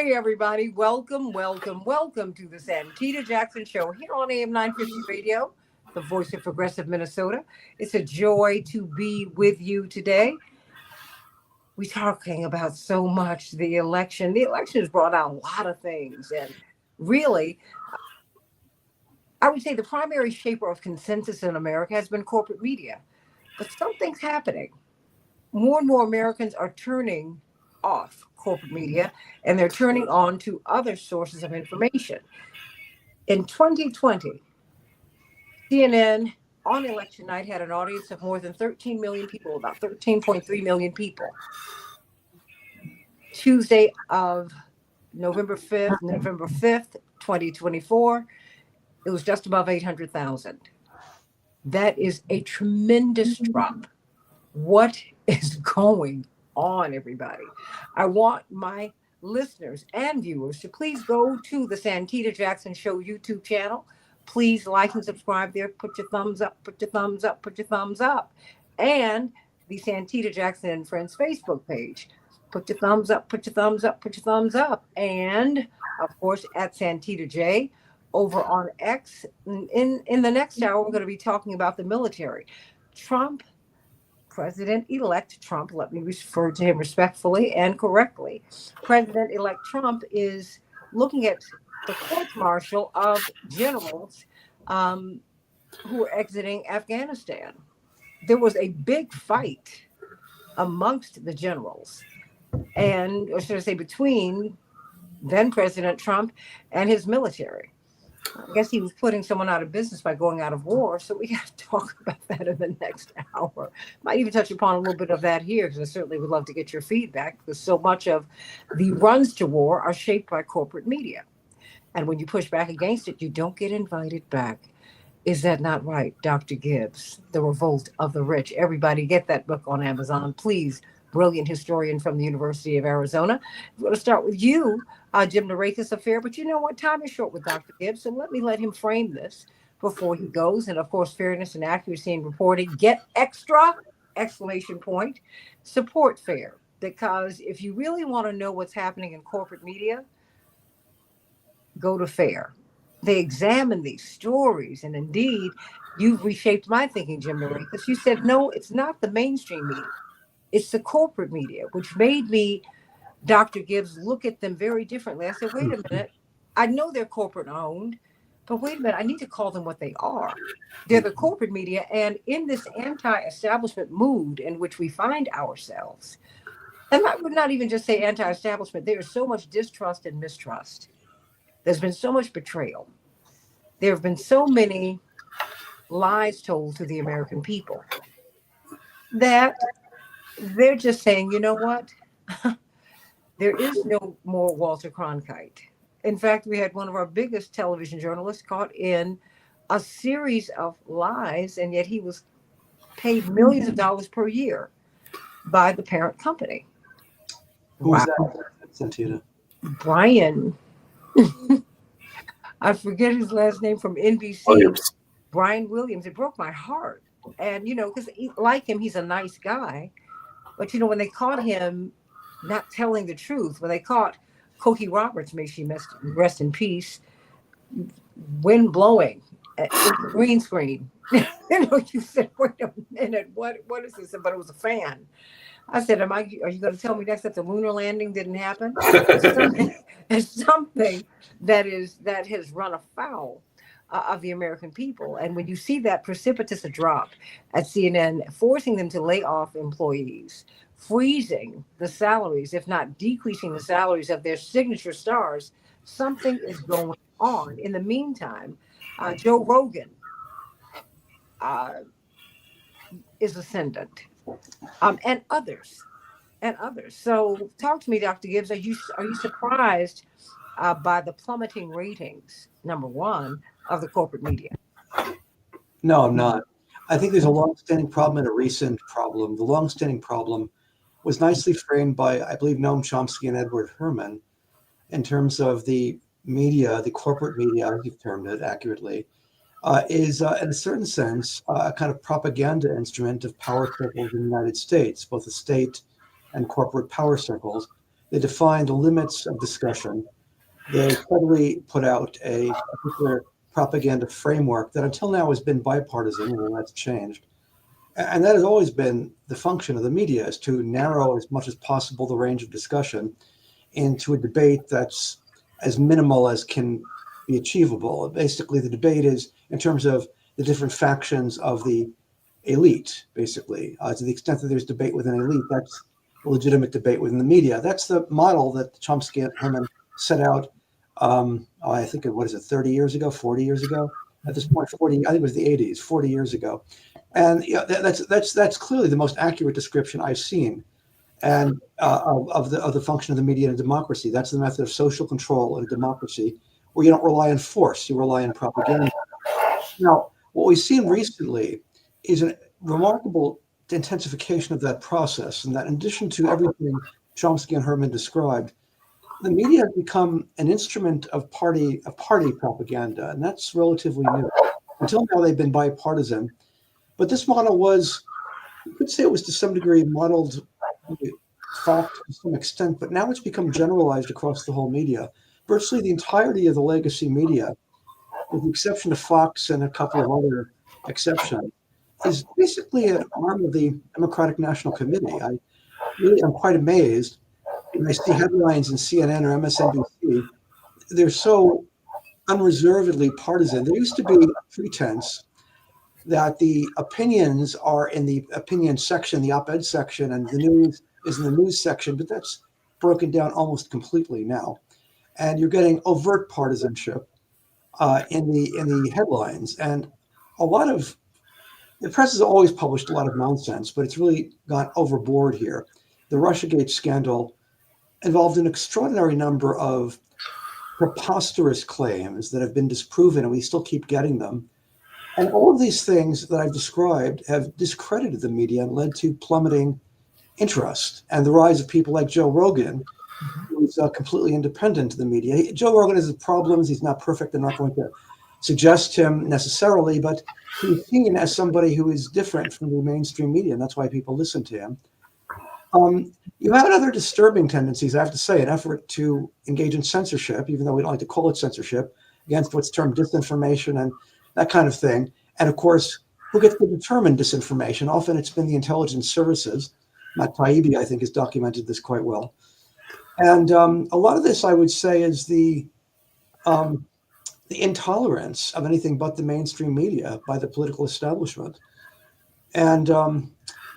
Hey, everybody. Welcome, welcome, welcome to the Santita Jackson Show here on AM 950 Radio, the voice of progressive Minnesota. It's a joy to be with you today. We're talking about so much the election. The election has brought out a lot of things. And really, I would say the primary shaper of consensus in America has been corporate media. But something's happening. More and more Americans are turning off corporate media and they're turning on to other sources of information. In 2020, CNN on election night had an audience of more than 13 million people, about 13.3 million people. Tuesday of November 5th, 2024, it was just above 800,000. That is a tremendous drop. What is going on, everybody? I want my listeners and viewers to please go to the Santita Jackson Show YouTube channel. Please like and subscribe there. Put your thumbs up, put your thumbs up, put your thumbs up. And the Santita Jackson and Friends Facebook page. Put your thumbs up, put your thumbs up, put your thumbs up. And of course, at Santita J over on X. In the next hour, we're going to be talking about the military. President-elect Trump, let me refer to him respectfully and correctly. President-elect Trump is looking at the court-martial of generals who are exiting Afghanistan. There was a big fight amongst the generals, or should I say between then President Trump and his military. I guess he was putting someone out of business by going out of war. So we got to talk about that in the next hour. Might even touch upon a little bit of that here, because I certainly would love to get your feedback, because so much of the runs to war are shaped by corporate media. And when you push back against it, you don't get invited back. Is that not right, Dr. Gibbs? The Revolt of the Rich. Everybody get that book on Amazon, please. Brilliant historian from the University of Arizona. I'm going to start with you, Jim Narakis affair. But you know what? Time is short with Dr. Gibbs, so let him frame this before he goes. And of course, fairness and accuracy in reporting. Get extra, exclamation point. Support FAIR. Because if you really want to know what's happening in corporate media, go to FAIR. They examine these stories. And indeed, you've reshaped my thinking, Jim Narakis. You said, no, it's not the mainstream media. It's the corporate media, which made me, Dr. Gibbs, look at them very differently. I said, wait a minute. I know they're corporate owned, but wait a minute. I need to call them what they are. They're the corporate media. And in this anti-establishment mood in which we find ourselves, and I would not even just say anti-establishment, there is so much distrust and mistrust. There's been so much betrayal. There have been so many lies told to the American people that they're just saying, you know what? There is no more Walter Cronkite. In fact, we had one of our biggest television journalists caught in a series of lies, and yet he was paid millions of dollars per year by the parent company. Who's that, Santita? Brian. I forget his last name, from NBC. Williams. Brian Williams. It broke my heart. And, because like him, he's a nice guy. But, when they caught him not telling the truth, when they caught Cokie Roberts, may she rest in peace, wind blowing, green screen. You said, wait a minute, what is this? But it was a fan. I said, are you going to tell me next that the lunar landing didn't happen? It's something that has run afoul of the American people. And when you see that precipitous drop at CNN, forcing them to lay off employees, freezing the salaries, if not decreasing the salaries of their signature stars, something is going on. In the meantime, Joe Rogan is ascendant, and others. So talk to me, Dr. Gibbs. Are you surprised by the plummeting ratings, number one, of the corporate media? No, I'm not. I think there's a long-standing problem and a recent problem. The long-standing problem was nicely framed by, I believe, Noam Chomsky and Edward Herman in terms of the media, the corporate media, as you've termed it accurately, is in a certain sense a kind of propaganda instrument of power circles in the United States, both the state and corporate power circles, They define the limits of discussion. They clearly put out a particular propaganda framework that until now has been bipartisan, and that's changed. And that has always been the function of the media, is to narrow as much as possible the range of discussion into a debate that's as minimal as can be achievable. Basically, the debate is in terms of the different factions of the elite, basically. To the extent that there's debate within an elite, that's a legitimate debate within the media. That's the model that Chomsky and Herman set out, I think, what is it, 30 years ago, 40 years ago? At this point, 40, I think it was the 80s, 40 years ago. And that's clearly the most accurate description I've seen and of the function of the media in a democracy. That's the method of social control in a democracy, where you don't rely on force, you rely on propaganda. Now, what we've seen recently is a remarkable intensification of that process, and that in addition to everything Chomsky and Herman described, the media has become an instrument of party propaganda, and that's relatively new. Until now, they've been bipartisan, but this model was, you could say it was to some degree modeled fact to some extent, but now it's become generalized across the whole media. Virtually the entirety of the legacy media, with the exception of Fox and a couple of other exceptions, is basically an arm of the Democratic National Committee. I really am quite amazed when I see headlines in CNN or MSNBC. They're so unreservedly partisan. There used to be a pretense that the opinions are in the opinion section, the op-ed section, and the news is in the news section, but that's broken down almost completely now. And you're getting overt partisanship in the headlines. And a lot of the press has always published a lot of nonsense, but it's really gone overboard here. The Russiagate scandal involved an extraordinary number of preposterous claims that have been disproven, and we still keep getting them. And all of these things that I've described have discredited the media and led to plummeting interest and the rise of people like Joe Rogan, who's completely independent of the media. Joe Rogan has his problems. He's not perfect. I'm not going to suggest him necessarily, but he's seen as somebody who is different from the mainstream media, and that's why people listen to him. You have other disturbing tendencies, I have to say, an effort to engage in censorship, even though we don't like to call it censorship, against what's termed disinformation and that kind of thing. And of course, who gets to determine disinformation? Often it's been the intelligence services. Matt Taibbi, I think, has documented this quite well. And a lot of this, I would say, is the intolerance of anything but the mainstream media by the political establishment. And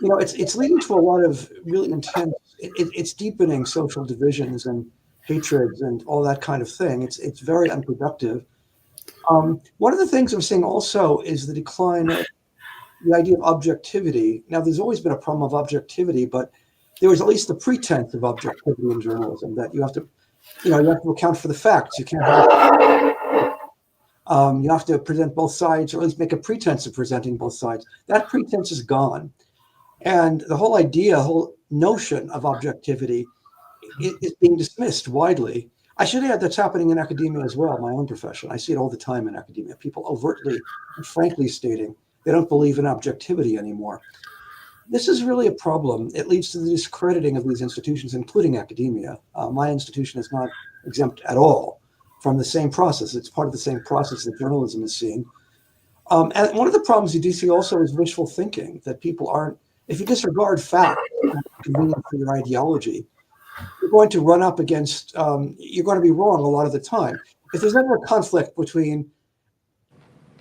it's leading to a lot of really intense. It's deepening social divisions and hatreds and all that kind of thing. It's very unproductive. One of the things I'm seeing also is the decline of the idea of objectivity. Now, there's always been a problem of objectivity, but there was at least the pretense of objectivity in journalism, that you have to account for the facts. You can't you have to present both sides, or at least make a pretense of presenting both sides. That pretense is gone. And the whole idea, whole notion of objectivity is being dismissed widely. I should add that's happening in academia as well, my own profession. I see it all the time in academia, people overtly and frankly stating they don't believe in objectivity anymore. This is really a problem. It leads to the discrediting of these institutions, including academia. My institution is not exempt at all from the same process. It's part of the same process that journalism is seeing. And one of the problems you do see also is wishful thinking, that people aren't, if you disregard facts, convenient for your ideology, you're going to run up against, you're going to be wrong a lot of the time. If there's ever a conflict between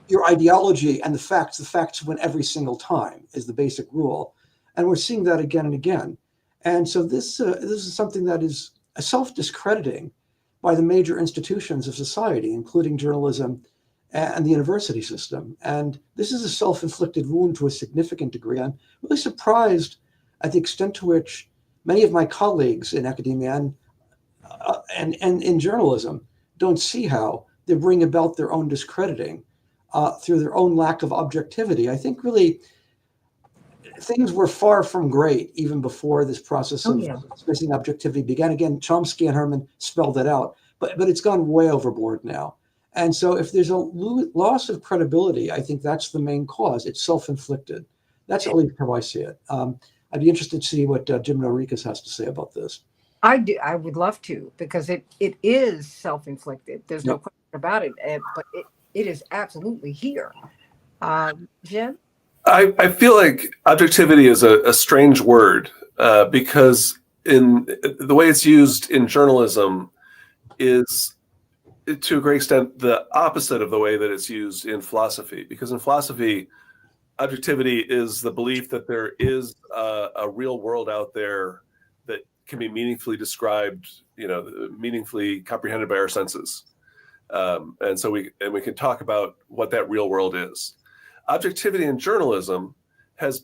your ideology and the facts win every single time is the basic rule. And we're seeing that again and again. And so this is something that is self-discrediting by the major institutions of society, including journalism and the university system. And this is a self-inflicted wound to a significant degree. I'm really surprised at the extent to which many of my colleagues in academia and in journalism don't see how they bring about their own discrediting through their own lack of objectivity. I think really things were far from great even before this process of dismissing objectivity began. Again, Chomsky and Herman spelled it out, but it's gone way overboard now. And so if there's a loss of credibility, I think that's the main cause. It's self-inflicted. That's at least how I see it. I'd be interested to see what Jim Norikas has to say about this. I do. I would love to, because it is self-inflicted. There's no Yep. question about it. But it is absolutely here. Jen? I feel like objectivity is a strange word because in the way it's used in journalism is to a great extent the opposite of the way that it's used in philosophy. Because in philosophy, objectivity is the belief that there is a real world out there that can be meaningfully described, meaningfully comprehended by our senses, and so we can talk about what that real world is. Objectivity in journalism is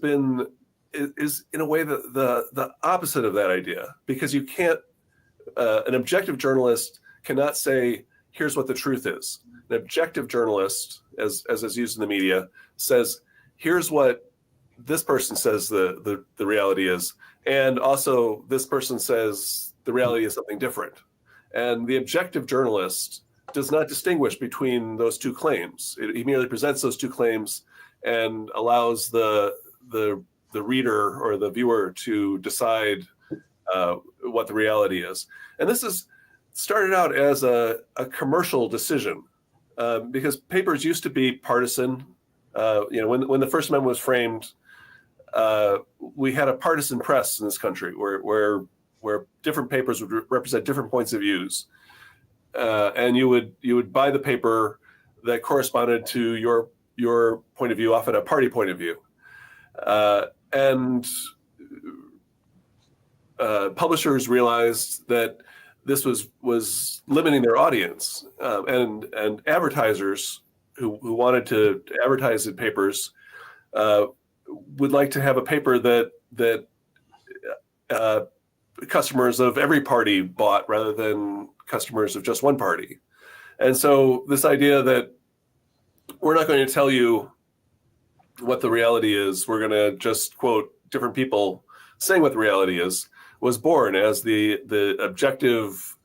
in a way the opposite of that idea, because you can't an objective journalist cannot say here's what the truth is. An objective journalist, as is used in the media, says here's what this person says the reality is, and also this person says the reality is something different. And the objective journalist does not distinguish between those two claims. He merely presents those two claims and allows the reader or the viewer to decide what the reality is. And this is started out as a commercial decision because papers used to be partisan. When the First Amendment was framed, we had a partisan press in this country where different papers would represent different points of views, and you would buy the paper that corresponded to your point of view, often a party point of view, and publishers realized that this was limiting their audience, and advertisers who wanted to advertise in papers would like to have a paper that customers of every party bought rather than customers of just one party. And so this idea that we're not going to tell you what the reality is, we're going to just quote different people saying what the reality is, was born as the objective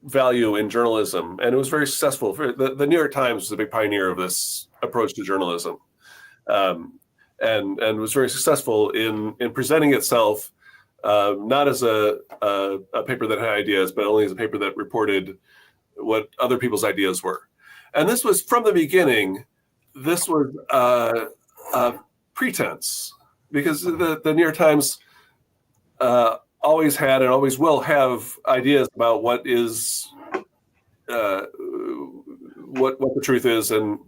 value in journalism. And it was very successful. The New York Times was a big pioneer of this approach to journalism, and was very successful in presenting itself not as a paper that had ideas, but only as a paper that reported what other people's ideas were. And this was, from the beginning, this was a pretense, because the New York Times always had and always will have ideas about what is what the truth is and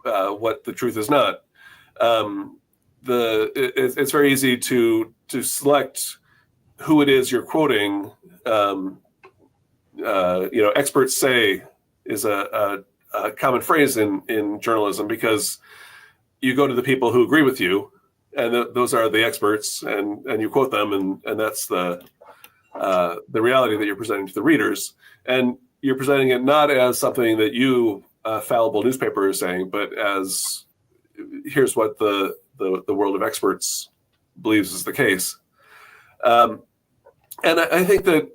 what the truth is not. It's very easy to select who it is you're quoting. Experts say is a common phrase in journalism, because you go to the people who agree with you, and those are the experts, and you quote them, and that's the reality that you're presenting to the readers. And you're presenting it not as something that you, fallible newspaper, is saying, but as here's what the world of experts believes is the case. And I think that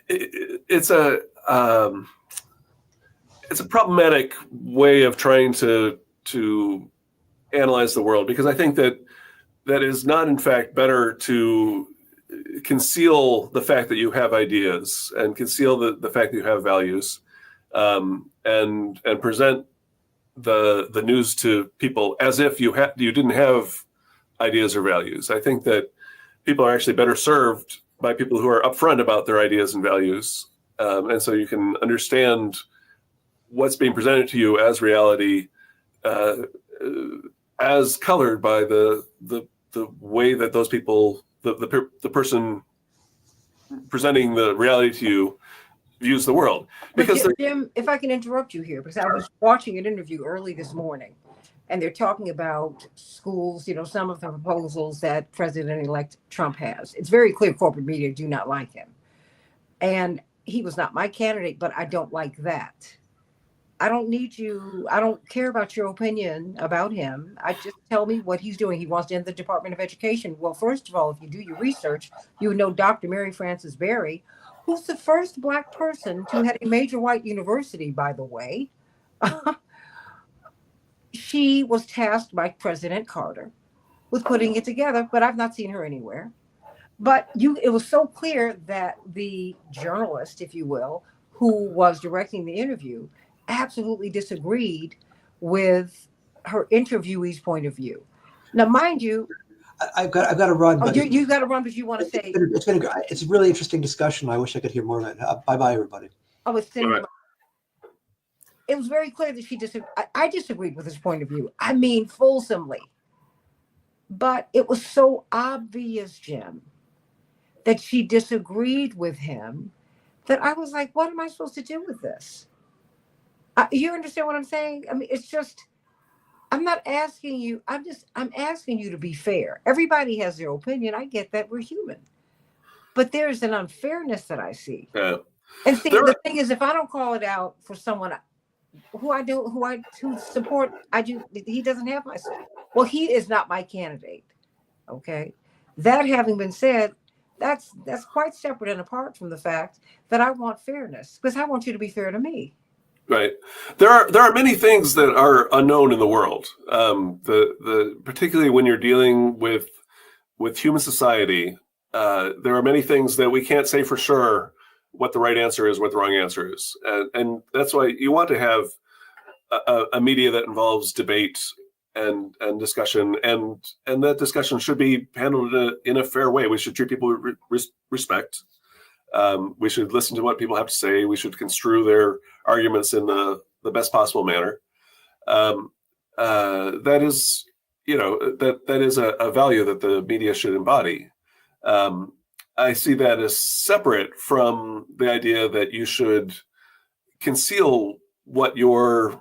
it's a problematic way of trying to analyze the world, because I think that is not, in fact, better to conceal the fact that you have ideas and conceal the fact that you have values, and present the news to people as if you didn't have ideas or values. I think that people are actually better served by people who are upfront about their ideas and values, and so you can understand what's being presented to you as reality, as colored by the way that those people, the person presenting the reality to you, views the world. Because Jim, if I can interrupt you here, because I was watching an interview early this morning, and they're talking about schools, some of the proposals that President-elect Trump has. It's very clear corporate media do not like him. And he was not my candidate, but I don't like that. I don't care about your opinion about him. I just tell me what he's doing. He wants to end the Department of Education. Well, first of all, if you do your research, you would know Dr. Mary Frances Berry, who's the first Black person to head a major white university, by the way. She was tasked by President Carter with putting it together, but I've not seen her anywhere. But it was so clear that the journalist, if you will, who was directing the interview, absolutely disagreed with her interviewee's point of view. Now, mind you, I've got to run, oh, but you got to run, but you want to say, it's a really interesting discussion. I wish I could hear more of it. Bye bye, everybody. oh, it's All right. it was very clear that she disagreed. I disagreed with his point of view. I mean, fulsomely. But it was so obvious, Jim, that she disagreed with him that I was like, what am I supposed to do with this? You understand what I'm saying? I mean, it's just, I'm not asking you, I'm asking you to be fair. Everybody has their opinion. I get that, we're human. But there's an unfairness that I see. Yeah. And see, the thing is, if I don't call it out for someone who support, he doesn't have my support. Well, he is not my candidate. Okay. That having been said, that's quite separate and apart from the fact that I want fairness, because I want you to be fair to me. Right. There are many things that are unknown in the world. Particularly when you're dealing with human society, there are many things that we can't say for sure what the right answer is, what the wrong answer is, and that's why you want to have a media that involves debate and discussion, and that discussion should be handled in a fair way. We should treat people with respect. We should listen to what people have to say. We should construe their arguments in the best possible manner. That is, that is a value that the media should embody. I see that as separate from the idea that you should conceal what your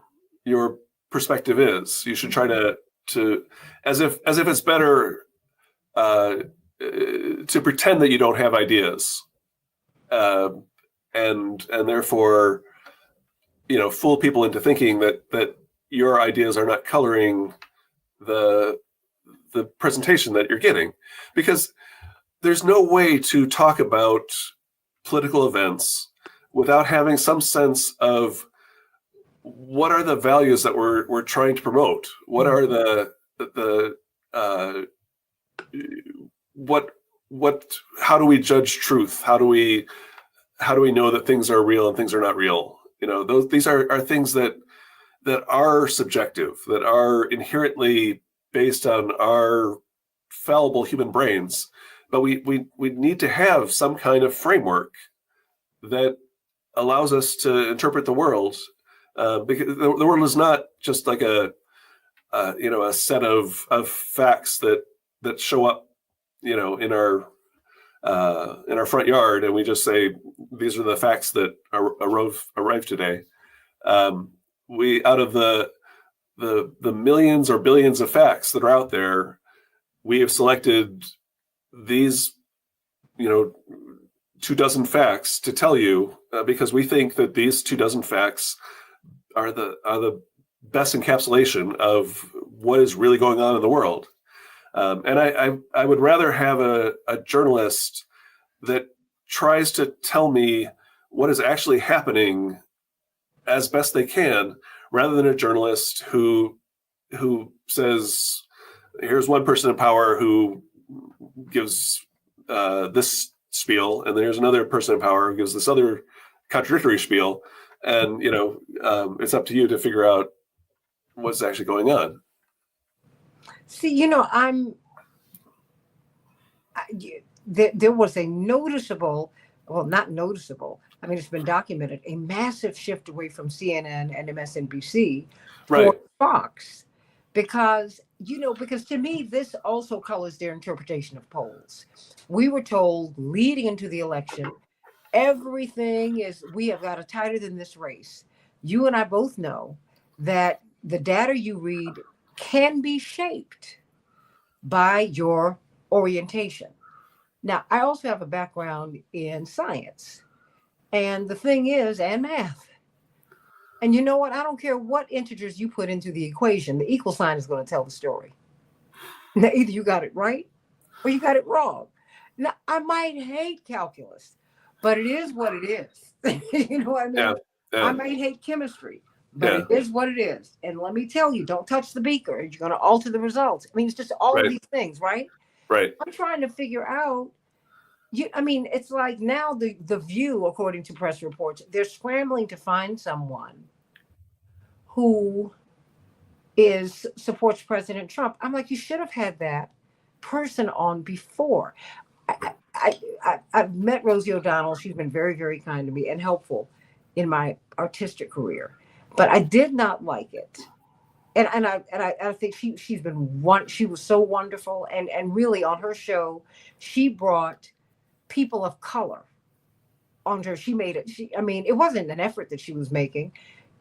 perspective is. You should try to as if it's better to pretend that you don't have ideas. And therefore, fool people into thinking that your ideas are not coloring the presentation that you're getting, because there's no way to talk about political events without having some sense of what are the values that we're trying to promote. What are how do we judge truth? How do we know that things are real and things are not real? These are things that are subjective, that are inherently based on our fallible human brains. But we need to have some kind of framework that allows us to interpret the world, because the world is not just like a set of facts that show up, in our front yard, and we just say these are the facts that arrived today. We, out of the millions or billions of facts that are out there, we have selected these 24 facts to tell you, because we think that these 24 facts are the best encapsulation of what is really going on in the world. And I would rather have a journalist that tries to tell me what is actually happening as best they can, rather than a journalist who says, here's one person in power who gives this spiel, and there's another person in power who gives this other contradictory spiel, and it's up to you to figure out what's actually going on. See, there was a noticeable, well, not noticeable, I mean, it's been documented, a massive shift away from CNN and MSNBC for Fox, because to me, this also colors their interpretation of polls. We were told leading into the election, we have got it tighter than this race. You and I both know that the data you read can be shaped by your orientation. Now, I also have a background in science, and the thing is, and math. And you know what? I don't care what integers you put into the equation, the equal sign is going to tell the story. Now, either you got it right or you got it wrong. Now, I might hate calculus, but it is what it is. You know what I mean? Yeah. I might hate chemistry, but Yeah. it is what it is. And let me tell you, don't touch the beaker. You're going to alter the results. I mean, it's just all of Right. these things, right? Right. I'm trying to figure out. I mean, it's like now the View, according to press reports, they're scrambling to find someone who supports President Trump. I'm like, you should have had that person on before. I've met Rosie O'Donnell. She's been very, very kind to me and helpful in my artistic career, but I did not like it. And I think she's been she was so wonderful, and really on her show she brought people of color on her. She made it. I mean, it wasn't an effort that she was making.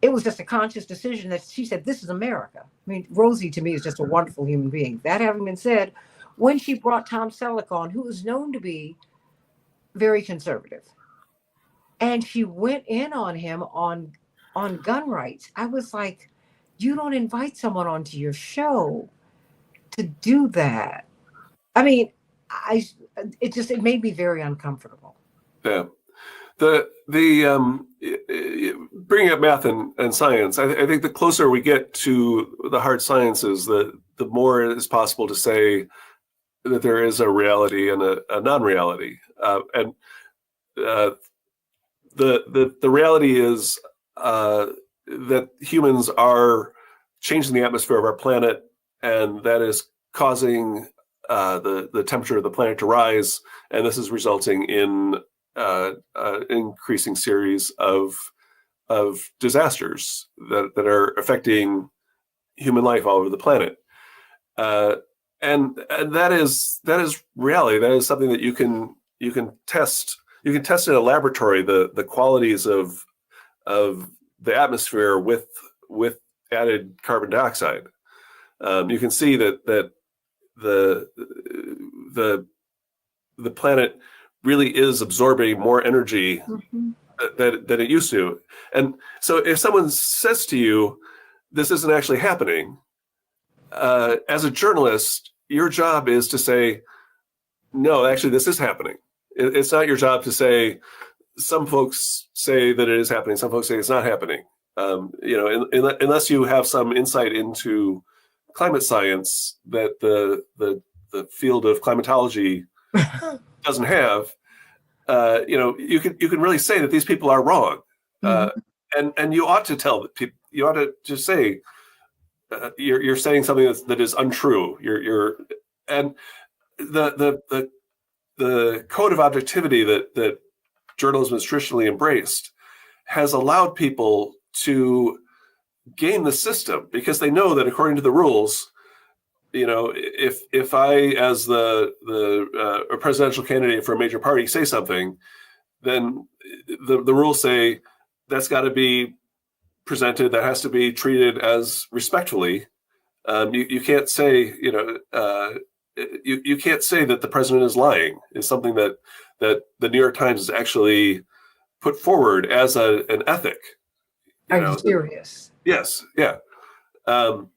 It was just a conscious decision that she said, "This is America." I mean, Rosie to me is just a wonderful human being. That having been said, when she brought Tom Selleck on, who is known to be very conservative, and she went in on him on gun rights, I was like, you don't invite someone onto your show to do that. I mean, I it made me very uncomfortable. Yeah. The bringing up math and science, I think the closer we get to the hard sciences, the more it is possible to say that there is a reality and a non-reality. And the reality is that humans are changing the atmosphere of our planet, and that is causing the temperature of the planet to rise, and this is resulting in increasing series of disasters that are affecting human life all over the planet. And that is reality. That is something that you can test. You can test in a laboratory the qualities of the atmosphere with added carbon dioxide. You can see that the planet really is absorbing more energy than it used to. And so if someone says to you, this isn't actually happening, as a journalist, your job is to say, no, actually, this is happening. It's not your job to say, some folks say that it is happening, some folks say it's not happening. Unless you have some insight into climate science that the field of climatology doesn't have, you can really say that these people are wrong, and you ought to tell people. You ought to just say you're saying something that is untrue. And the code of objectivity that journalism has traditionally embraced has allowed people to game the system, because they know that according to the rules, if I, as a presidential candidate for a major party, say something, then the rules say that's got to be presented, that has to be treated as respectfully. You can't say, you can't say that the president is lying. Is something that the New York Times has actually put forward as an ethic. Are you serious? Yes. Yeah. But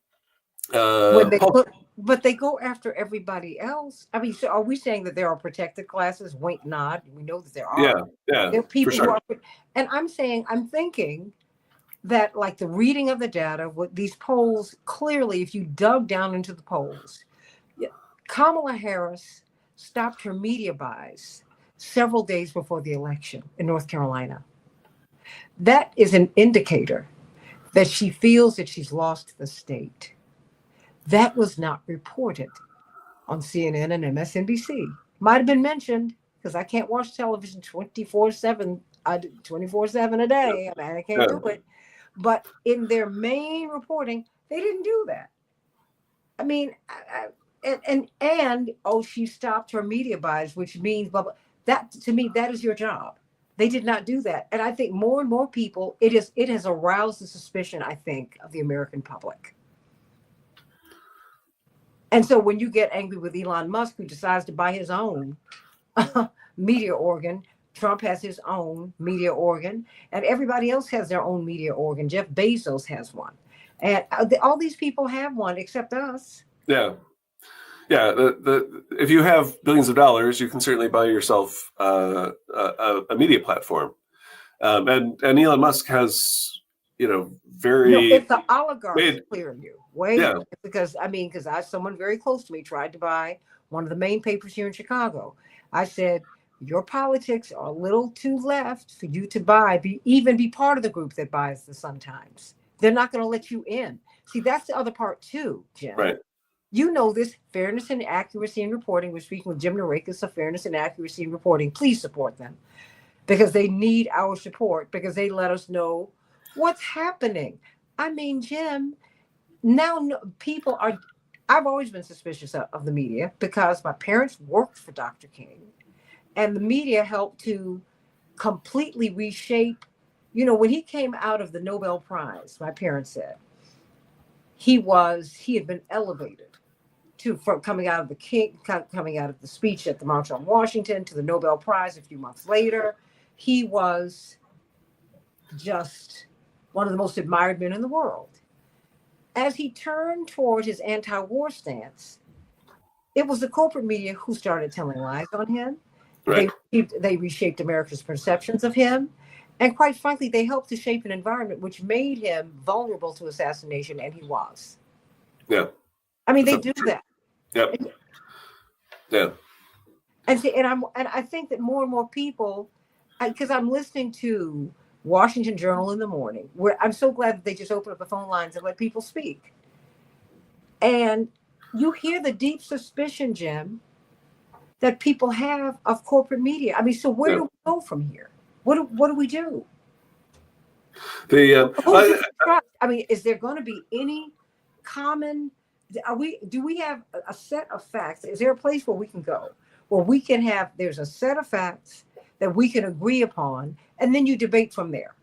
they go after everybody else. I mean, so are we saying that there are protected classes? Wink, nod. We know that there are. Yeah. There are people for sure. who are, and I'm thinking that, like, the reading of the data with these polls, clearly, if you dug down into the polls, Kamala Harris stopped her media buys several days before the election in North Carolina. That is an indicator that she feels that she's lost the state. That was not reported on CNN and MSNBC. Might have been mentioned, because I can't watch television 24/7. I do 24/7 a day. I mean, I can't do it. But in their main reporting, they didn't do that. I mean, she stopped her media buys, which means, blah, blah. That, to me, that is your job. They did not do that. And I think more and more people, it has aroused the suspicion, I think, of the American public. And so when you get angry with Elon Musk, who decides to buy his own media organ, Trump has his own media organ, and everybody else has their own media organ. Jeff Bezos has one. And all these people have one except us. Yeah. If you have billions of dollars, you can certainly buy yourself a media platform. And Elon Musk has No, very if the oligarchs made. clear you, wait, Yeah, because someone very close to me tried to buy one of the main papers here in Chicago. I said, your politics are a little too left for you to even be part of the group that buys the Sun Times. They're not going to let you in. See, that's the other part too, Jim. right. You know this fairness and accuracy in reporting. We're speaking with Jim Narakis of Fairness and Accuracy in Reporting. Please support them because they need our support because they let us know what's happening. I mean, Jim, now people are. I've always been suspicious of the media because my parents worked for Dr. King, and the media helped to completely reshape. When he came out of the Nobel Prize, my parents said he had been elevated from coming out of coming out of the speech at the March on Washington to the Nobel Prize a few months later. He was just one of the most admired men in the world. As he turned toward his anti-war stance, it was the corporate media who started telling lies on him. Right. They reshaped America's perceptions of him. And quite frankly, they helped to shape an environment which made him vulnerable to assassination, and he was. Yeah. I mean, That's they do true. that. Yep. Yeah. And I think that more and more people, because I'm listening to Washington Journal in the morning, where I'm so glad that they just open up the phone lines and let people speak. And you hear the deep suspicion, Jim, that people have of corporate media. I mean, so where do we go from here? What do we do? The Who do we trust? I mean, is there going to be any common? Do we have a set of facts? Is there a place where we can go where we can have? There's a set of facts that we can agree upon, and then you debate from there.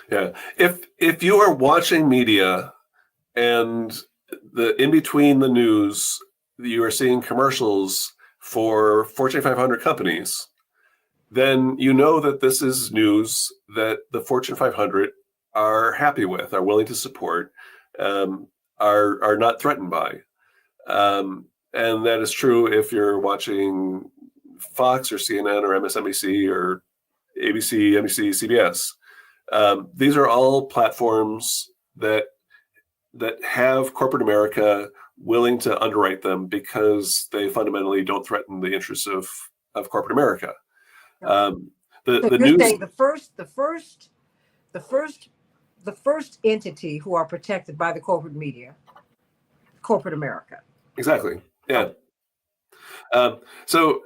Yeah. If you are watching media and in between the news, you are seeing commercials for Fortune 500 companies, then you know that this is news that the Fortune 500 are happy with, are willing to support, are not threatened by. And that is true if you're watching Fox or CNN or MSNBC or ABC, NBC, CBS. These are all platforms that have corporate America willing to underwrite them because they fundamentally don't threaten the interests of corporate America. So The you're news, saying the first entity who are protected by the corporate media, corporate America. exactly, yeah. So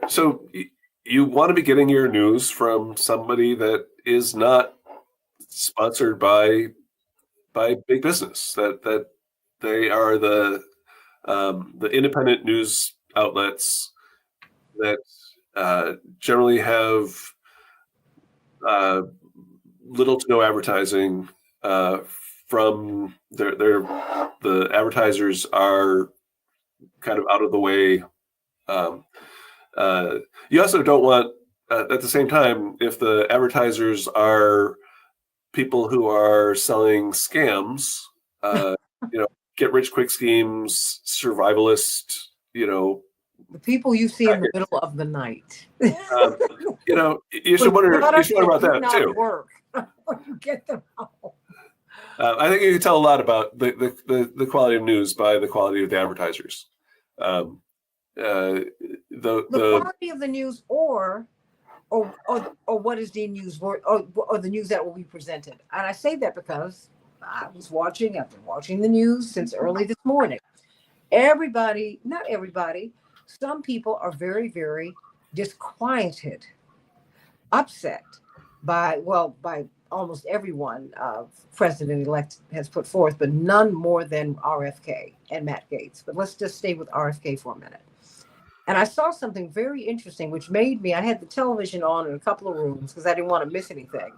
you want to be getting your news from somebody that is not sponsored by big business. That they are the independent news outlets that generally have little to no advertising from the advertisers are kind of out of the way. You also don't want at the same time if the advertisers are people who are selling scams, get rich quick schemes, survivalist, The people you see in the middle of the night. you should wonder about that too. Work when you get them home. I think you can tell a lot about the quality of news by the quality of the advertisers. The quality of the news, or what is the news, or the news that will be presented. And I say that because I've been watching the news since early this morning. Not everybody, some people are very, very disquieted, upset by almost everyone president-elect has put forth, but none more than RFK and Matt Gaetz. But let's just stay with RFK for a minute. And I saw something very interesting, which made me, I had the television on in a couple of rooms because I didn't want to miss anything.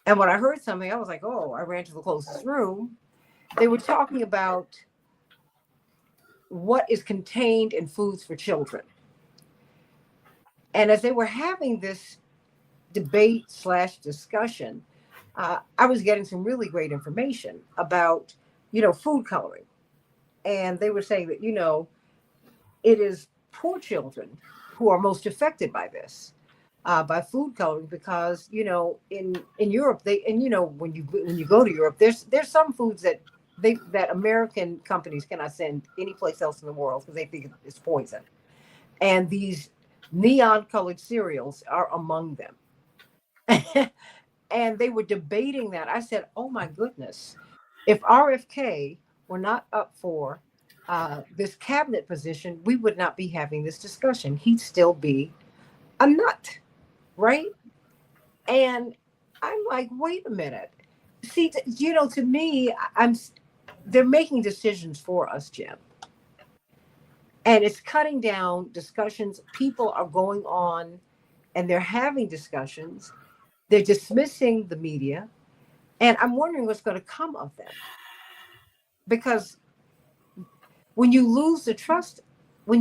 And when I heard something, I was like, oh, I ran to the closest room. They were talking about what is contained in foods for children. And as they were having this debate / discussion, I was getting some really great information about, food coloring. And they were saying that, it is poor children who are most affected by this. by food coloring because in Europe when you go to Europe there's some foods that American companies cannot send any place else in the world because they think it's poison, and these neon colored cereals are among them. And they were debating that. I said, "Oh my goodness, if RFK were not up for this cabinet position, we would not be having this discussion. He'd still be a nut, right?" And I'm like, "Wait a minute. See, to me, they're making decisions for us, Jim, and it's cutting down discussions. People are going on, and they're having discussions. They're dismissing the media." And I'm wondering what's going to come of them. Because when you lose the trust, what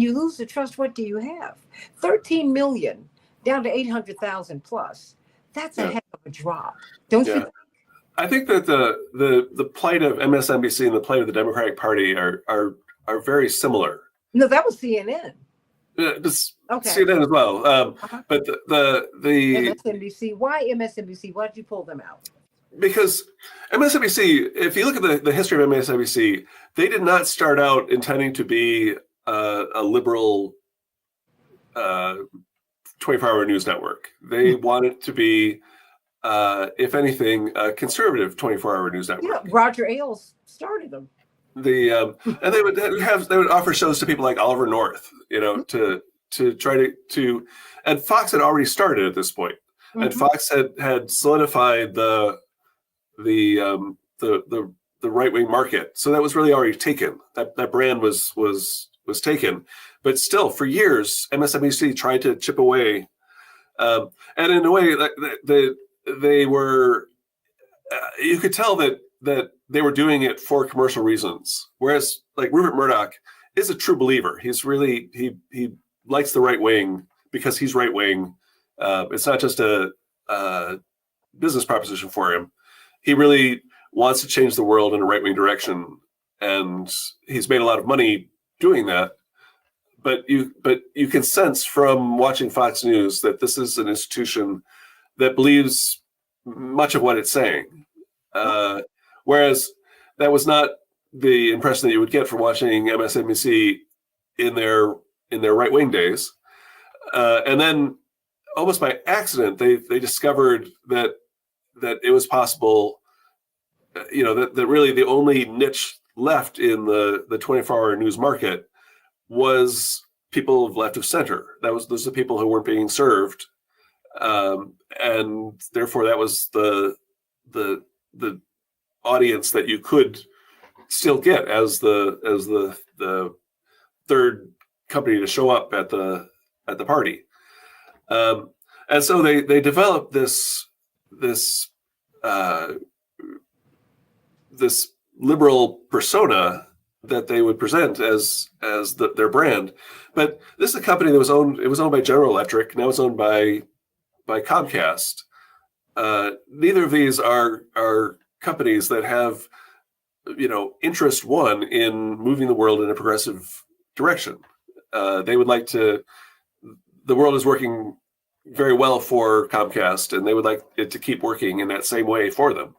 do you have? 13 million down to 800,000 plus. That's a heck of a drop. Don't you think? I think that the plight of MSNBC and the plight of the Democratic Party are very similar. No, that was CNN. Just Okay. CNN as well. But the MSNBC. Why MSNBC? Why did you pull them out? Because MSNBC, if you look at the history of MSNBC, they did not start out intending to be a liberal 24-hour news network. They wanted to be, if anything, a conservative 24-hour news network. Yeah, Roger Ailes started them. And they would offer shows to people like Oliver North, to try to, and Fox had already started at this point, and Fox had solidified the right wing market, so that was really already taken. That brand was taken, but still for years MSNBC tried to chip away, and in a way they were, you could tell that they were doing it for commercial reasons. Whereas like Rupert Murdoch is a true believer. He's really he likes the right wing because he's right wing. It's not just a business proposition for him. He really wants to change the world in a right-wing direction, and he's made a lot of money doing that. But you can sense from watching Fox News that this is an institution that believes much of what it's saying. Whereas that was not the impression that you would get from watching MSNBC in their right-wing days. And then almost by accident, they discovered that it was possible, that really the only niche left in the 24-hour news market was people of left of center. Those are the people who weren't being served, and therefore that was the audience that you could still get as the third company to show up at the party. And so they developed this liberal persona that they would present as their brand. But this is a company that was owned by General Electric. Now it's owned by Comcast. Neither of these are companies that have interest one in moving the world in a progressive direction. They would like to. The world is working very well for Comcast, and they would like it to keep working in that same way for them.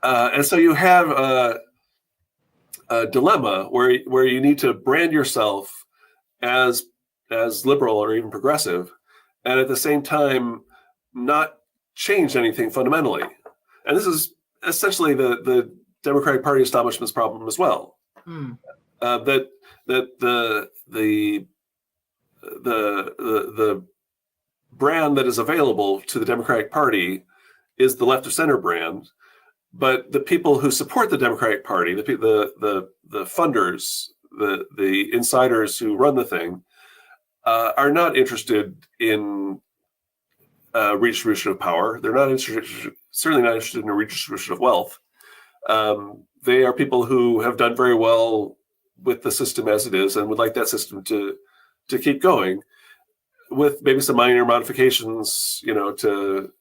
And so you have a dilemma where you need to brand yourself as liberal or even progressive, and at the same time not change anything fundamentally. And this is essentially the Democratic Party establishment's problem as well. That the brand that is available to the Democratic Party is the left of center brand, but the people who support the Democratic Party, the funders, the insiders who run the thing, are not interested in redistribution of power. They're not certainly not interested in a redistribution of wealth. They are people who have done very well with the system as it is and would like that system to keep going, with maybe some minor modifications, to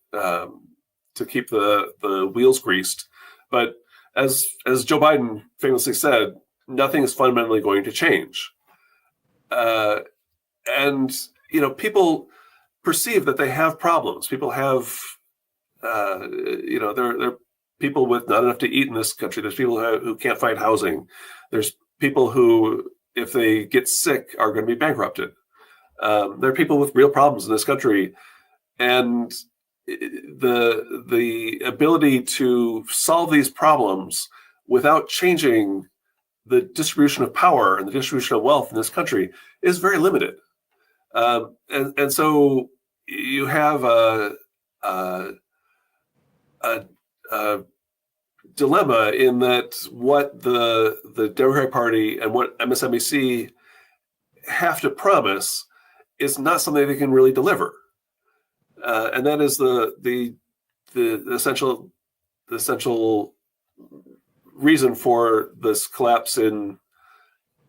keep the wheels greased. But as Joe Biden famously said, nothing is fundamentally going to change. And people perceive that they have problems. People have, there are people with not enough to eat in this country. There's people who can't find housing. There's people who, if they get sick, are going to be bankrupted. There are people with real problems in this country, and the ability to solve these problems without changing the distribution of power and the distribution of wealth in this country is very limited. And so you have a dilemma in that what the Democratic Party and what MSNBC have to promise is not something they can really deliver, and that is the essential reason for this collapse in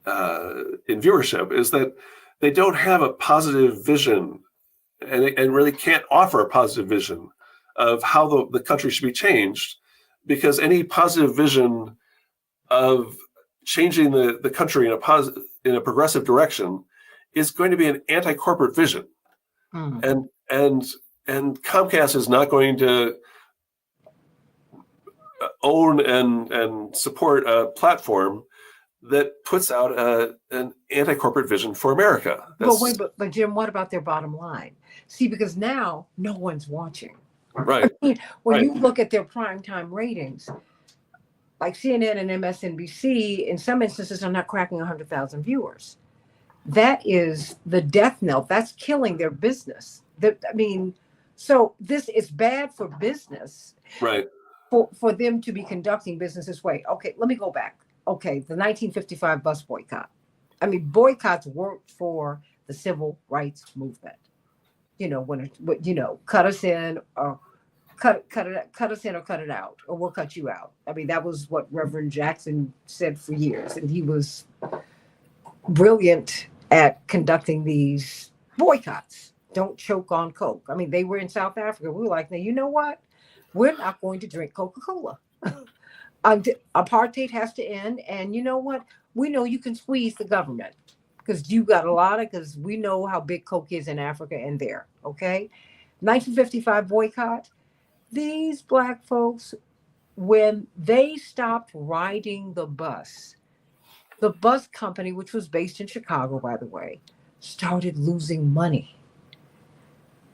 viewership is that they don't have a positive vision, and really can't offer a positive vision of how the country should be changed, because any positive vision of changing the country in a progressive direction is going to be an anti-corporate vision. And Comcast is not going to own and support a platform that puts out an anti-corporate vision for America. But Jim, what about their bottom line? See, because now no one's watching. Right. When you look at their primetime ratings, like CNN and MSNBC, in some instances, are not cracking 100,000 viewers. That is the death knell. That's killing their business. So this is bad for business. Right. For them to be conducting business this way. Okay, let me go back. Okay, the 1955 bus boycott. I mean, boycotts weren't for the civil rights movement. Cut us in or cut us in or cut it out, or we'll cut you out. I mean, that was what Reverend Jackson said for years, and he was brilliant at conducting these boycotts. Don't choke on Coke. I mean, they were in South Africa. We were like, now, you know what? We're not going to drink Coca-Cola. Apartheid has to end. And you know what? We know you can squeeze the government because because we know how big Coke is in Africa and there. Okay. 1955 boycott. These Black folks, when they stopped riding the bus company, which was based in Chicago, by the way, started losing money.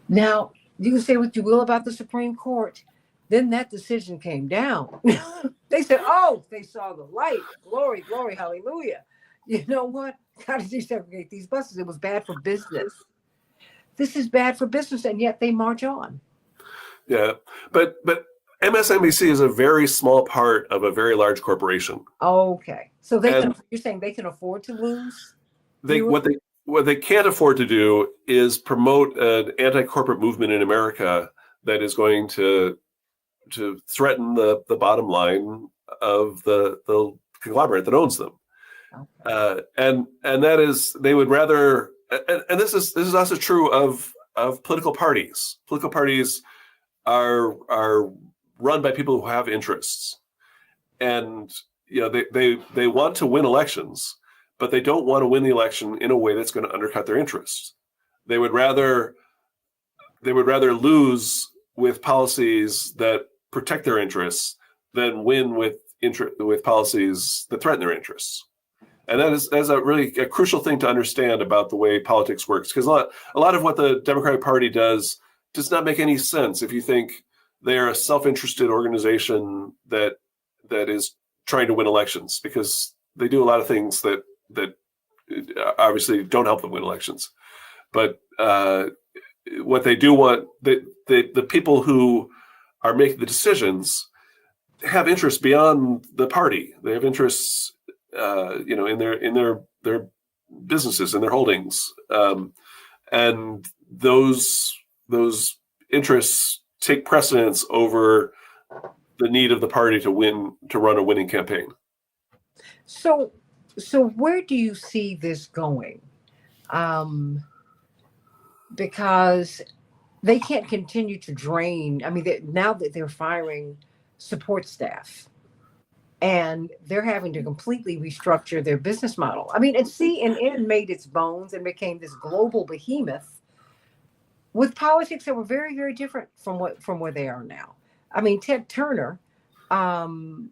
Now, you can say what you will about the Supreme Court. Then that decision came down. They said, they saw the light. Glory, glory, hallelujah. You know what? How did you segregate these buses? It was bad for business. This is bad for business, and yet they march on. Yeah, but MSNBC is a very small part of a very large corporation. Okay. So you're saying they can afford to lose? What they can't afford to do is promote an anti-corporate movement in America that is going to threaten the bottom line of the conglomerate that owns them. Okay. And that is, they would rather, and this is also true of political parties. Political parties are run by people who have interests, and they want to win elections, but they don't want to win the election in a way that's going to undercut their interests. They would rather lose with policies that protect their interests than win with policies that threaten their interests. And that's a crucial thing to understand about the way politics works, because a lot of what the Democratic Party does not make any sense if you think they are a self-interested organization that is trying to win elections, because they do a lot of things that obviously don't help them win elections. But what they do want, the people who are making the decisions have interests beyond the party. They have interests, in their businesses and their holdings, and those interests take precedence over the need of the party to run a winning campaign. So where do you see this going? Because they can't continue to drain. I mean, now that they're firing support staff, and they're having to completely restructure their business model. I mean, and CNN made its bones and became this global behemoth with politics that were very, very different from where they are now. I mean, um,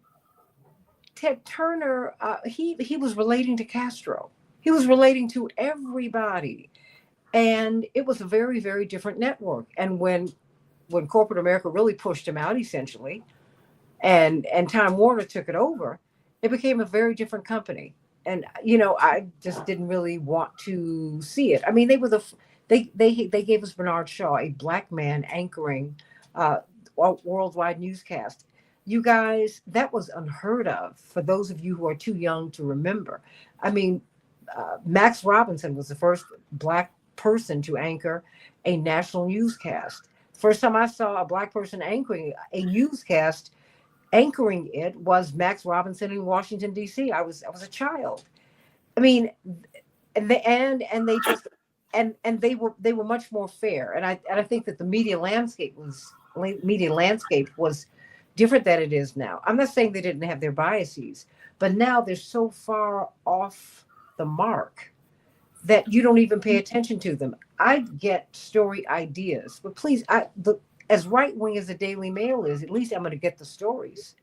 Ted Turner, he was relating to Castro. He was relating to everybody, and it was a very, very different network. And when corporate America really pushed him out, essentially, and Time Warner took it over, it became a very different company. And I just didn't really want to see it. I mean, they gave us Bernard Shaw, a black man anchoring uh, a worldwide newscast. You guys, that was unheard of for those of you who are too young to remember. I mean, Max Robinson was the first black person to anchor a national newscast. First time I saw a black person anchoring a newscast, anchoring it, was Max Robinson in Washington D.C. I was a child. I mean, and they just and they were much more fair. And I think that the media landscape was different than it is now. I'm not saying they didn't have their biases, but now they're so far off the mark that you don't even pay attention to them. I get story ideas, but please, as right wing as the Daily Mail is, at least I'm going to get the stories.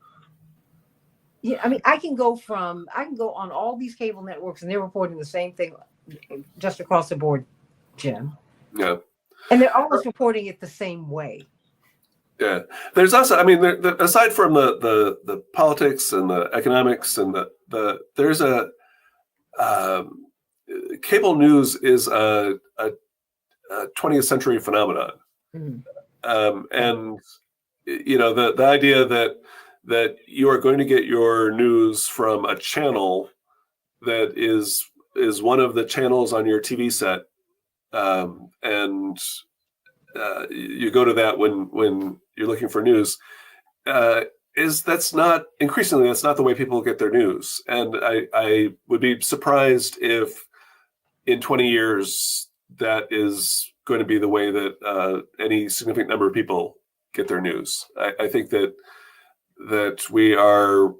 Yeah, I mean, I can go on all these cable networks and they're reporting the same thing just across the board, Jim. Yeah. And they're almost reporting it the same way. Yeah. There's also, I mean, aside from the politics and the economics and there's um, cable news is a 20th century phenomenon. Mhm. And the idea that you are going to get your news from a channel that is one of the channels on your TV set, and you go to that when you're looking for news, that's not the way people get their news. And I would be surprised if in 20 years that is going to be the way that any significant number of people get their news. I think that we are,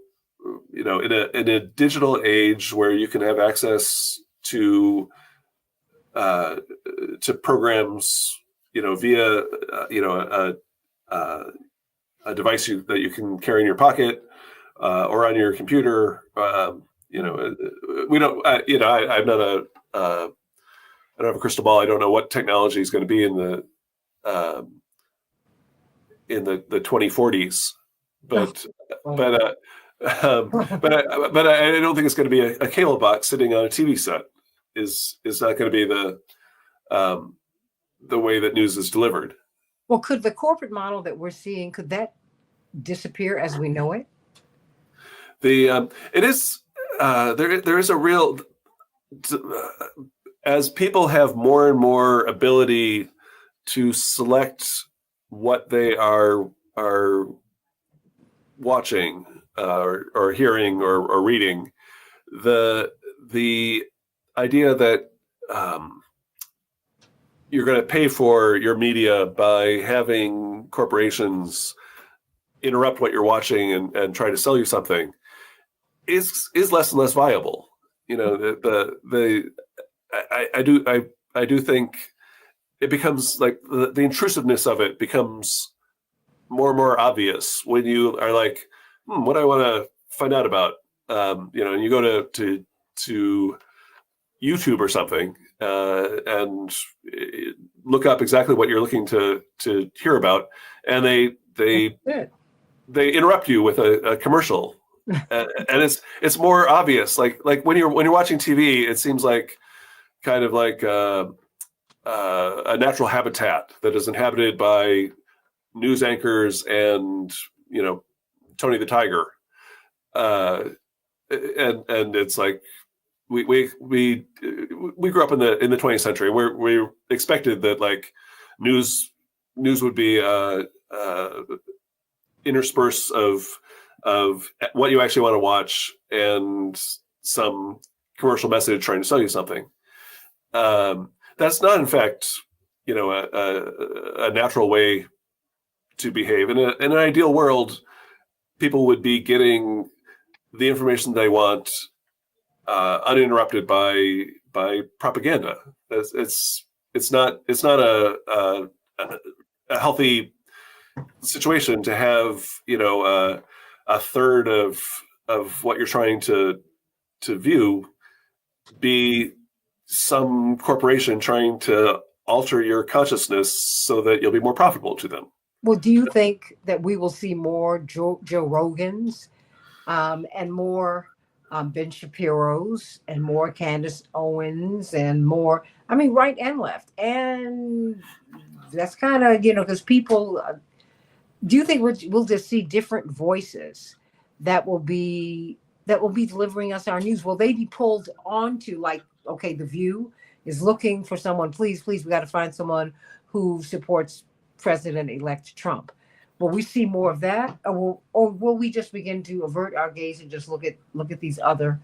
in a digital age where you can have access to programs, via a device that you can carry in your pocket or on your computer. We don't. I'm not I don't have a crystal ball. I don't know what technology is going to be in the 2040s, but but I don't think it's going to be a cable box sitting on a TV set. Is not going to be the way that news is delivered. Well, could the corporate model that we're seeing, could that disappear as we know it? It is there is a real as people have more and more ability to select what they are watching or hearing or reading, the idea that you're going to pay for your media by having corporations interrupt what you're watching and try to sell you something is less and less viable. I do think it becomes like the intrusiveness of it becomes more and more obvious when you are like, what do I want to find out about? And you go to YouTube or something and look up exactly what you're looking to hear about, and they interrupt you with a commercial, and it's more obvious. Like when you're watching TV, it seems like kind of like a natural habitat that is inhabited by news anchors and Tony the Tiger, and it's like we grew up in the 20th century. We expected that like news would be interspersed of what you actually want to watch and some commercial message trying to sell you something. That's not, in fact, a natural way to behave. In an ideal world, people would be getting the information they uninterrupted by propaganda. It's it's not a healthy situation to have, a third of what you're trying to view be some corporation trying to alter your consciousness so that you'll be more profitable to them. Well, do you think that we will see more Joe Rogans and more Ben Shapiro's and more Candace Owens and more, I mean, right and left? And that's kind of, because people, do you think we'll just see different voices that will be delivering us our news? Will they be pulled onto, like, okay, The View is looking for someone, please, we got to find someone who supports President-elect Trump. Will we see more of that, or will we just begin to avert our gaze and just look at these other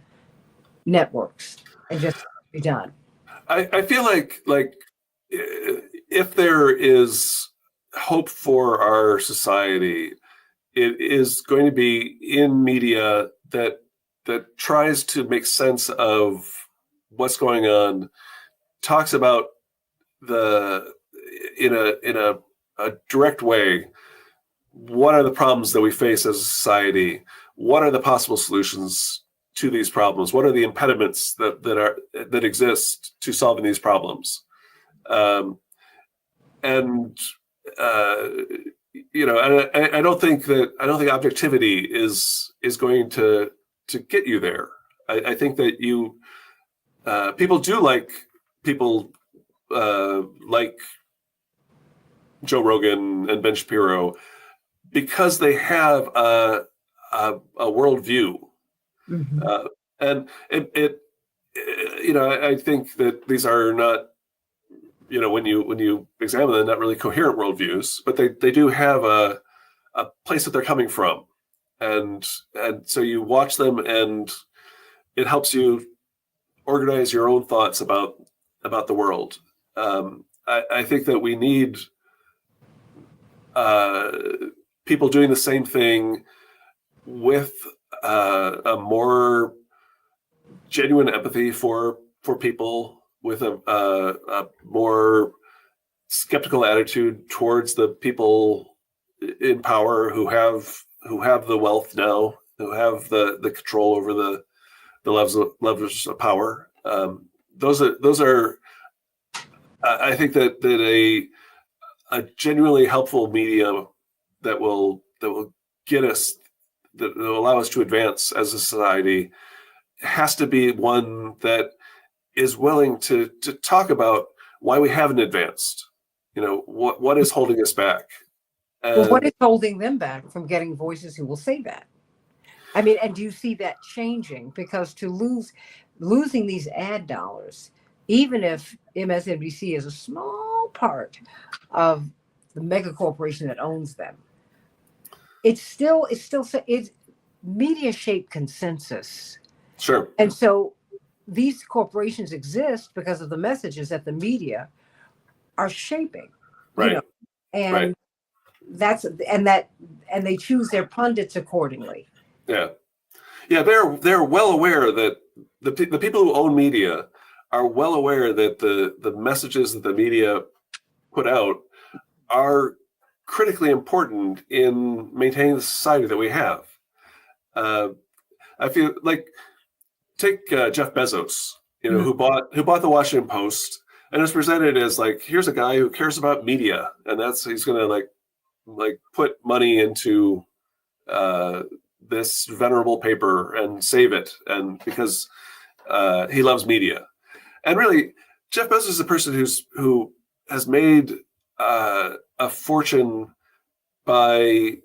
networks and just be done? I feel like if there is hope for our society, it is going to be in media that tries to make sense of what's going on, talks about in a direct way, what are the problems that we face as a society? What are the possible solutions to these problems? What are the impediments that exist to solving these problems? And I don't think objectivity is going to get you there. I think that people do like people like Joe Rogan and Ben Shapiro because they have a worldview. Mm-hmm. And I think that these are not, when you examine them, not really coherent worldviews, but they do have a place that they're coming from, and so you watch them, and it helps you organize your own thoughts about the world. I think that we need people doing the same thing with a more genuine empathy for people, with a more skeptical attitude towards the people in power who have the wealth now, who have the control over the levers of power. Those are I think that a genuinely helpful medium that will get us, that will allow us to advance as a society, has to be one that is willing to talk about why we haven't advanced. What is holding us back? Well, what is holding them back from getting voices who will say that? I mean, and do you see that changing? Because losing these ad dollars, even if MSNBC is a small part of the mega corporation that owns them, it's media-shaped consensus. Sure. And so these corporations exist because of the messages that the media are shaping. Right. And right. And they choose their pundits accordingly. Yeah. They're well aware that the people who own media are well aware that the messages that the media put out are critically important in maintaining the society that we have. I feel like, take Jeff Bezos, who bought the Washington Post, and it was presented as like, here's a guy who cares about media, and he's going to like put money into this venerable paper and save it, and because he loves media. And really, Jeff Bezos is a person who has made a fortune by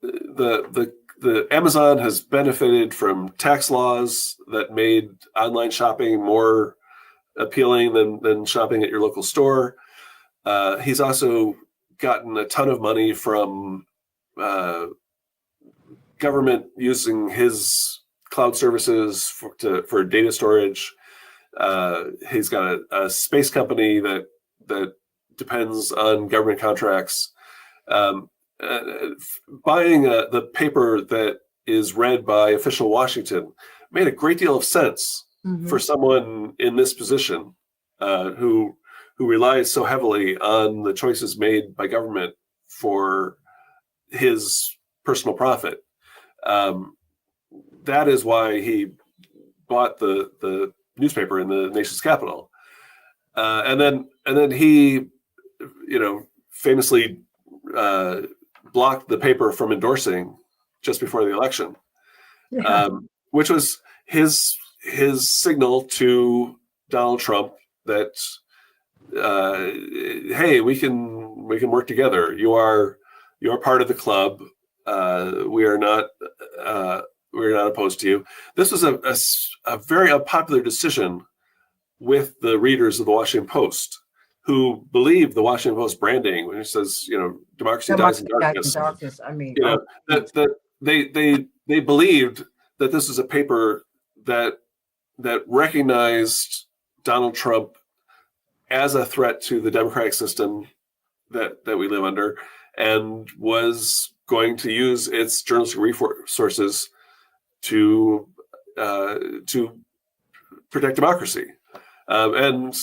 the Amazon has benefited from tax laws that made online shopping more appealing than shopping at your local store. He's also gotten a ton of money from government using his cloud services for data storage. He's got a space company that depends on government contracts. Buying the paper that is read by official Washington made a great deal of sense for someone in this position. who relies so heavily on the choices made by government for his personal profit. That is why he bought the newspaper in the nation's capital, and then he, famously blocked the paper from endorsing just before the election, which was his signal to Donald Trump that hey, we can work together. You are part of the club. We are not opposed to you. This was a very unpopular decision with the readers of the Washington Post, who believe the Washington Post branding when it says, democracy dies in darkness. I mean, that they believed that this was a paper that recognized Donald Trump as a threat to the democratic system that we live under, and was going to use its journalistic resources to protect democracy. And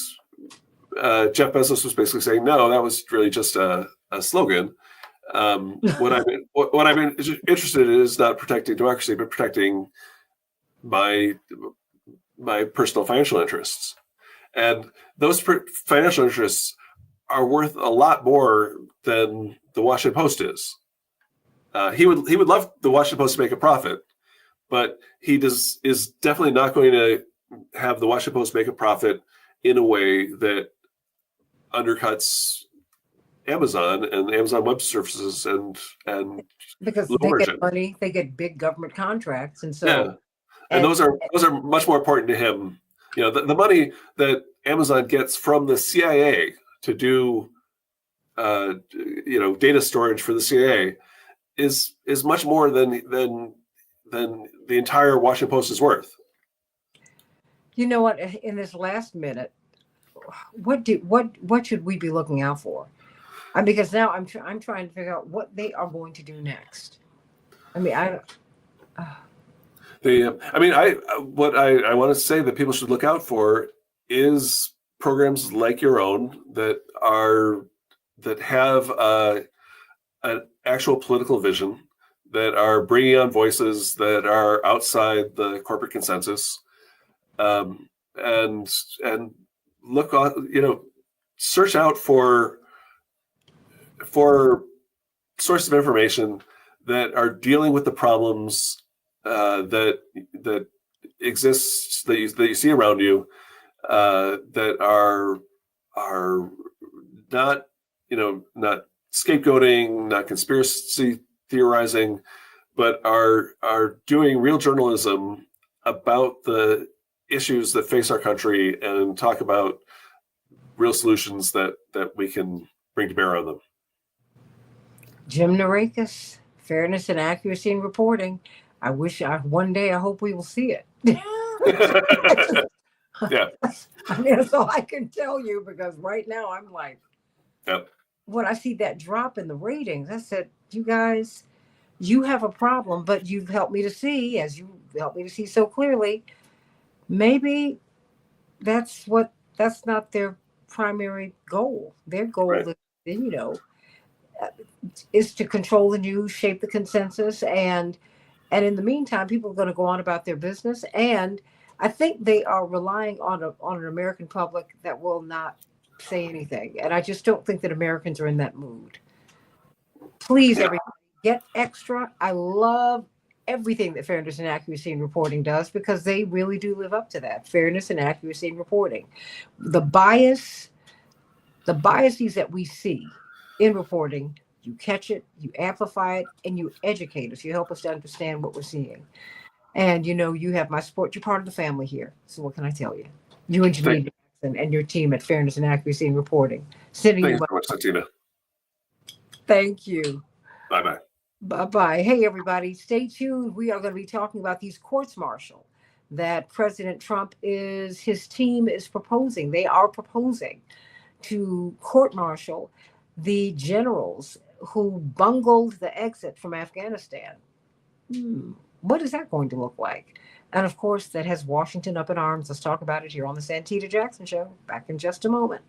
Jeff Bezos was basically saying, no, that was really just a slogan. What I've been interested in is not protecting democracy, but protecting my personal financial interests. And those financial interests are worth a lot more than the Washington Post is. He would love the Washington Post to make a profit, but he is definitely not going to have the Washington Post make a profit in a way that undercuts Amazon and Amazon Web Services and because Blue they Origin. get money, they get big government contracts, and so yeah, and those are much more important to him. The money that Amazon gets from the CIA to do data storage for the CIA is much more than the entire Washington Post is worth. You know what? In this last minute, what should we be looking out for? Because now I'm trying to figure out what they are going to do next. What I want to say that people should look out for is programs like your own that have an actual political vision, that are bringing on voices that are outside the corporate consensus, and look on, search out for sources of information that are dealing with the problems that exists that you see around you, that are not not scapegoating, not conspiracy theorizing, but are doing real journalism about the issues that face our country and talk about real solutions that we can bring to bear on them. Jim Narakis, fairness and accuracy in reporting. One day I hope we will see it. Yeah. That's all I can tell you, because right now I'm like, yep. When I see that drop in the ratings, I said, you guys, you have a problem, but you've helped me to see, as you helped me to see so clearly, maybe that's not their primary goal. Their goal Right. is to control the news, shape the consensus, and in the meantime, people are going to go on about their business. And I think they are relying on an American public that will not say anything. And I just don't think that Americans are in that mood. Please, everybody, get extra. I love everything that Fairness and Accuracy in Reporting does, because they really do live up to that. Fairness and accuracy in reporting. The biases that we see in reporting, you catch it, you amplify it, and you educate us. You help us to understand what we're seeing. And you have my support. You're part of the family here. So what can I tell you? You and Janine and your team at Fairness and Accuracy in Reporting. Thank you so much, Santita. Thank you. Bye-bye. Bye-bye. Hey, everybody, stay tuned. We are going to be talking about these courts-martial that President Trump his team is proposing. They are proposing to court-martial the generals who bungled the exit from Afghanistan. What is that going to look like? And of course, that has Washington up in arms. Let's talk about it here on the Santita Jackson Show. Back in just a moment.